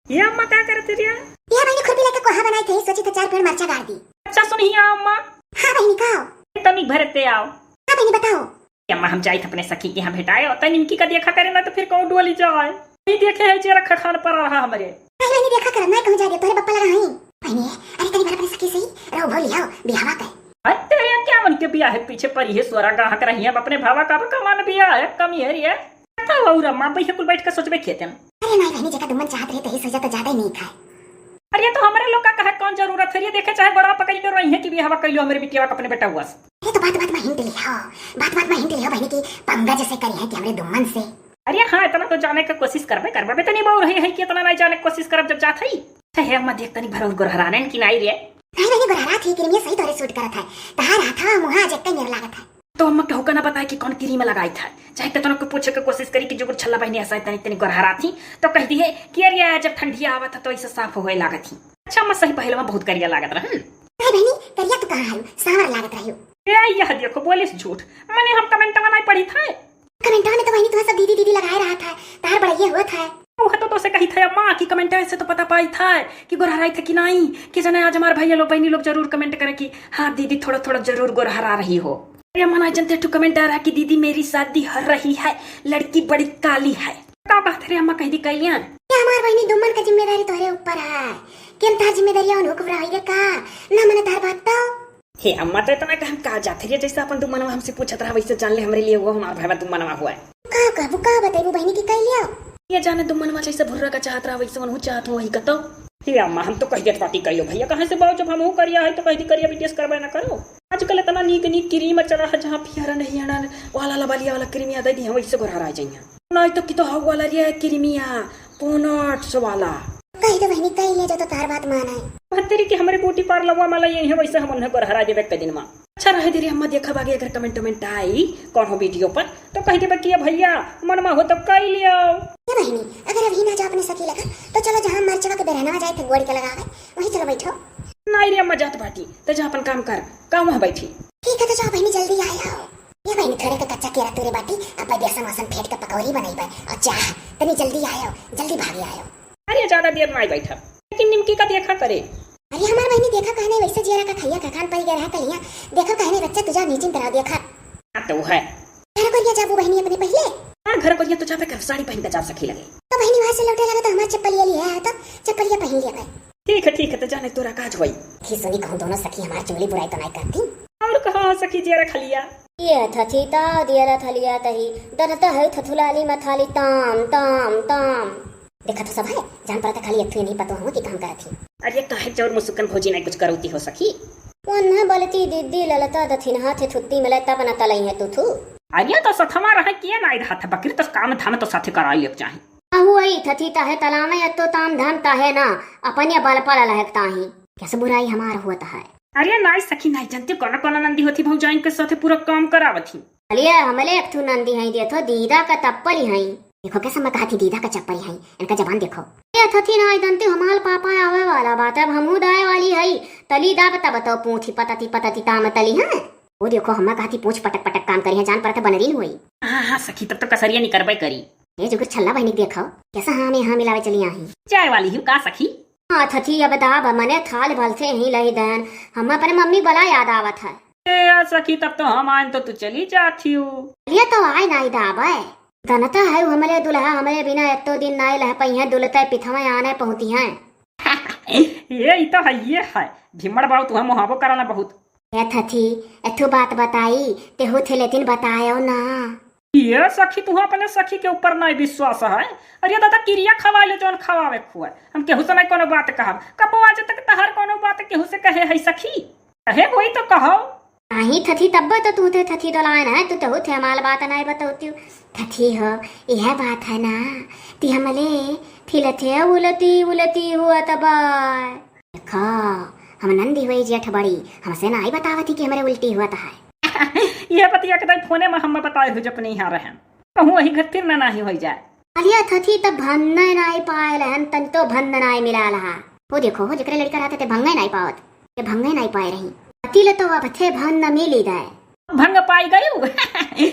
ये अम्मा क्या करती रही? ये बहनी खुरपी लेके कोहा बनाई थी, सोची तो 4 पेड़ मरचा गाड़ दी। अच्छा सुनिए अम्मा, हाँ बहनी कहो। तनिक भरते आओ। हाँ बहनी बताओ। अम्मा हम जाए अपने सखी के यहाँ भेटाए और निमकी का देखा करे ना तो फिर कौन डोली जाए। नहीं देखे है जे रखा खान पर रहा हमारे। नहीं बहनी देखा कर, मैं कहूं जाके तोरे बप्पा लगा हई। बहनी अरे तनी बार अपने सखी सही रहो भोली आओ बिहावा कर। अरे ये क्या मन के बिया है पीछे परी है सोरा गाहक रही है अपने भावा का कमान बिया है कमी है रे। बताओ और अम्मा भैया कुल बैठ कर सोचबे खेते हैं। अरे नहीं बहनी जगह दुमन चाहत रहे तो ही सोचा तो ज्यादा ही नहीं खाए। अरे तो हमारे लोग का कहा कौन जरूरत है? ये देखे चाहे बड़ा पकड़ कर रही है कि बिहावा कर लो हमारे बिटिया का अपने बेटा हुआ। ये तो बात में हिंट लिया, बात में हिंट लिया बहनी की पंगा जैसे करी है कि हमरे दुमन से। अरे हाँ इतना तो जाने का कोशिश करबे तो नहीं बोल रही है कि इतना नहीं जाने की कोशिश करब जब जात है। है अम्मा देख तनी भरोस गोरहराने की नहीं रे। नहीं बहनी गोरहरा थी क्रीम सही तोरे सूट करत है। तहार हाथा मुहा जक्का नियर लागत है। तो अम्मा कहू का ना बताए कि कौन क्रीम लगाई था। चाहे तो तोरा को पूछे के कोशिश करी कि जो कुछ छल्ला बहनी ऐसा इतनी इतनी गोरहरा थी तो कह दी है कि अरे जब ठंडी आवत तो ऐसे साफ होए लागत थी। अच्छा अम्मा सही पहले में बहुत करिया लागत रहा। नहीं बहनी करिया तो कहां है, सांवर लागत रहियो। ए यह देखो बोलिस झूठ, मैंने हम कमेंट में नहीं पढ़ी था। कमेंट में तो बहनी तुम्हें सब दीदी दीदी लगाए रहा था, तार बड़ा ये हुआ था। वो तो से कही था अम्मा की कमेंट से तो पता पाई था कि गोरहराई था कि नहीं कि जाने आज हमारे भैया लोग बहनी लोग जरूर कमेंट करें कि हाँ दीदी थोड़ा थोड़ा जरूर गोरहरा रही हो। अरे अम्मा जनते टू कमेंट आ रहा कि दीदी मेरी शादी हर रही है, लड़की बड़ी काली है। क्या बात है अम्मा कह दी कहिया हमार बहनी दुमन का जिम्मेदारी तोरे ऊपर है। केन तार जिम्मेदारी और हुक्म रही का ना मने तार बात तो। हे अम्मा तो इतना का हम कहा जाते रे जैसे अपन दुमनवा हमसे पूछत रहा वैसे जान ले हमरे लिए हुआ हमारा भाई दुमनवा हुआ है। का बताइबू बहनी की कह लियो। ये जाने दुमनवा जैसे भुर्रा का चाहत रहा वैसे मनहु चाहत हो वही कतो। हे अम्मा हम तो कह देत पार्टी करियो भैया कहां से बाव जब हमहु करिया है तो कह दी करिया बीटीएस करबे ना करो। आजकल इतना नीक नीक क्रीम चला है जहां पियरा नहीं आना वाला लबालिया वाला क्रीमिया दे दी वैसे गोरहरा जाइया। नहीं तो कि तो हाउ वाला रे क्रीमिया पोनट्स वाला कह दे बहनी कह ले जो तो तार बात मान है। तेरी कि हमरे ब्यूटी पार्लर वाला मला ये है वैसे हम उन्हें गोरहरा देबे के दिन में। अच्छा रहे दे रे अम्मा देखा बागे अगर कमेंट आई कौन हो वीडियो पर तो कह देबे कि भैया मनमा हो तो कह लियो। ये बहनी अगर अभी ना जा अपने सखी लगा तो चलो जहां मरचवा के बेरहना जाए थे गोड़ी के लगावे वहीं चलो बैठो। नहीं रे अम्मा जात बाटी तो जा अपन काम कर काम वहां बैठी। ठीक है तो जाओ बहनी जल्दी आ आओ। ये बहनी थोड़े का कच्चा केरा तोरे बाटी अब बेसन वासन फेंट के पकौड़ी बनाई बा और चाह तनी जल्दी आयो जल्दी भागी आयो। अरे ज्यादा देर नहीं बैठा लेकिन निमकी का देखा करे। अरे हमार बहनी देखा कहने वैसे जिया का खैया का खान पर गया कलिया देखो कहने बच्चा तुझा नीचे करा देखा। हां तो है घर को लिया जाबू बहनी अपने पहले। हां घर को लिया तो जाबे कर साड़ी पहन के जा सखी लगे तो बहनी वहां से लौटे लगा तो हमार चप्पल ले लिया तो चप्पल ये पहन लिया भाई। ठीक है तो जाने तोरा काज होई। की सुनी कहूं दोनों सखी हमार चुगली बुराई तो नहीं करती। और कहां सखी जिया खलिया ये थथीता दिया थलिया तही दरता है थथुलाली मथाली ताम ताम ताम देखा तो सब है जान पड़ा था खाली एक नहीं पता हुआ कि काम करा थी। अरे काहे चोर मुसुकन भोजी नहीं कुछ करोती हो सखी। कौन है बलती दीदी ललता दथिन हाथ थुत्ती में लता बना तलई है तू। अरे तो सथमा रहा किया नहीं रहा था बकरी तो काम धाम तो साथे कराई ले चाहे। आहू आई थथीता है तलावे तो ताम धाम ता है ना अपन या बल पड़ा लहकता ही कैसे बुराई हमार होता है। अरे नहीं सखी नहीं जानती कौन कौन नंदी होती भौजाइन के साथे पूरा काम करावती। अलिया हमले एक थू नंदी है देखो दीदा का तप्पल है देखो कैसा मैं कहा थी दीदा का चप्पल है इनका जबान देखो। ये थथी ना दंते हमाल पापा आवे वाला बात अब हमू दाए वाली है तली दा बता बताओ पूंछी पतती ताम तली है वो देखो हम कहा थी पूछ पटक पटक काम करी है जान पड़ा था बनरीन हुई। हां सखी तब तो कसरिया नहीं करबे करी। ये जो छल्ला बहनी देखो कैसा हां में हां मिलावे चली आई चाय वाली हूं का सखी। हां थथी अब दा मने थाल भल से ही लही देन हम अपने मम्मी बला याद आवत है। ए सखी तब तो हम आए तो तू चली जाती हो। ये तो आए नहीं दाबे दनता है हमले दुल्हा हमले बिना एतो दिन नाई लह पई है दुलते पिथवा आने पहुंची हैं। ये तो है ये है भिमड़ बाऊ तू मोहाबो कराना बहुत। ए थथी एथु बात बताई ते हो थे लेकिन बतायो ना। ये सखी तू अपने सखी के ऊपर नहीं विश्वास है। अरे दादा क्रिया खवा ले जोन खवावे खुआ हम केहू से नहीं कोनो बात कहब कबो आज तक तहर कोनो बात केहू से कहे है सखी कहे वही तो कहो। नहीं थथी तब तो तू थे थथी डलाए ना तू तो थे माल बात नहीं बताती थथी हो यह बात है ना ती हमले थिलथे उलती हुआ तब देखो हम नंदी हुई जेठ बड़ी हमसे नहीं बतावती कि हमारे उल्टी हुआ था है। ये पतिया के फोने में हम बताए हो जब नहीं रहे कहूँ वही घर फिर ना ही हो जाए। अलिया थथी तब भन्ने नहीं पाए रहन तन तो भन्न नहीं मिला रहा वो देखो हो जकरे लड़का रहते थे भंगे नहीं पावत ये भंगे नहीं पाए रही तिल तो अब थे भन्न मिली गए भंग पाई गई।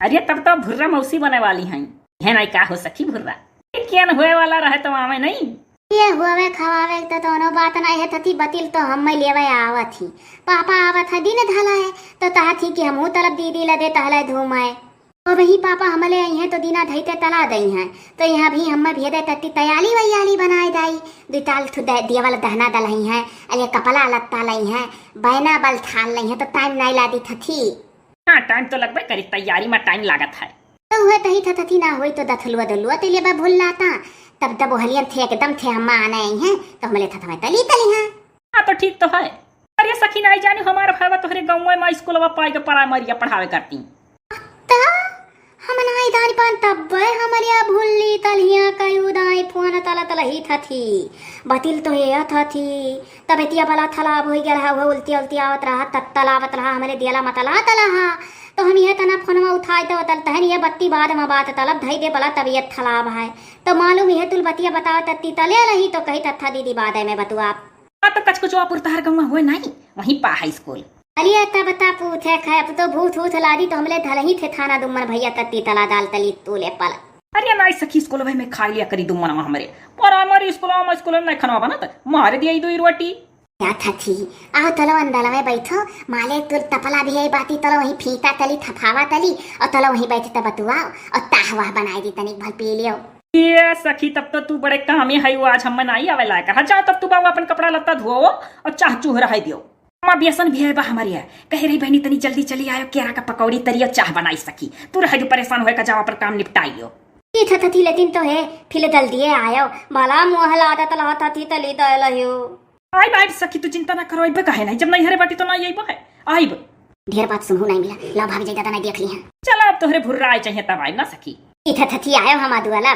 अरे तब तो भुर्रा मौसी बने वाली हैं है नहीं का हो सखी भुर्रा क्या हुए वाला रहे तो हमें नहीं ये हुआवे खवावे तो दोनों बात नहीं है थी बतिल तो हम लेवे आवत ही पापा आवत है दिन धला है तो तहा थी कि हमहू तलब दीदी लदे तहले धूम आए और वही पापा हमले आई हैं तो दीना धैते तला दई हैं तो यहाँ भी हम भेदे तत्ती तयाली वयाली बनाए दाई दुताल थु दियावल दहना दलही हैं अरे कपला लत्ता लई हैं बैना बल ठाल लई हैं तो टाइम नहीं लादी थी। हाँ टाइम तो लगभग करी, तैयारी में टाइम लागत है। तो हुए तही थी ना हुई तो दथलुआ दलुआ तेलिए बा भूल लाता तब तब हलियन थे एकदम थे हम आने आई हैं तो हमले था तली तली हैं। हाँ तो ठीक तो है। अरे सखी नहीं जानी हमारा भाई तोहरे गाँव में स्कूल पाई के प्राइमरिया पढ़ावे करती ता हम नाई दानी पान तब हमारे भूली तलिया कयू दाई फोन तला तला ही थी बतिल तो ये थी तब एतिया बला थलाब हो गया है उल्टी उल्टी आवत रहा तलावत रहा हमारे दियाला मतला तला तो हम ये तना फोन में उठाए तो तल तहन ये बत्ती बाद में बात तलब धई दे बला तबीयत खराब है तो मालूम है तुल बतिया बताओ तत्ती तले रही तो कही तत्था दीदी बाद में बतुआ। हाँ तो कच कुछ पुरतार गाँव हुए नहीं वहीं पा हाई स्कूल। अरे तब बता पूछे खाए तो भूत भूत लादी तो हमले धल ही थे थाना दुमन भैया तत्ती तला दाल तली तूले पल। अरे नहीं सखी स्कूल में खा लिया करी दुमन हमारे प्राइमरी स्कूल में नहीं खाना बनत मारे दिया दो रोटी क्या थी आओ तलो अंदर में बैठो माले तुर तपला भी है बाती तलो वही फीता तली थफावा तली और तलो वही बैठे तब बतुआ और ताहवा बनाई दी तनिक भल पी लियो। ये सखी तब तो तू बड़े काम है वो आज हम नहीं आवे लायक है। जाओ तब तू बाबू अपन कपड़ा लत्ता धो और चाह चूह रहा दियो। माँ बेसन भी है बा हमारी है कह रही बहनी तनी जल्दी चली आयो केरा का पकौड़ी तरी और चाह बनाई सकी तू रह परेशान होकर जाओ पर काम निपटाइयो। थी लेकिन तो है फिर जल्दी है आयो बाला मुँह लादा तला थी तली दलयो आई बाइट सखी तू चिंता ना करो अब कहे नहीं जब नहीं हरे बाटी तो नहीं आई है आइब ढेर बात सुनू नहीं मिला ला भाभी जाता नहीं देख ली है चलो अब तोहरे भुर्रा आए चाहिए तब आई ना सखी थी आयो हम आदू वाला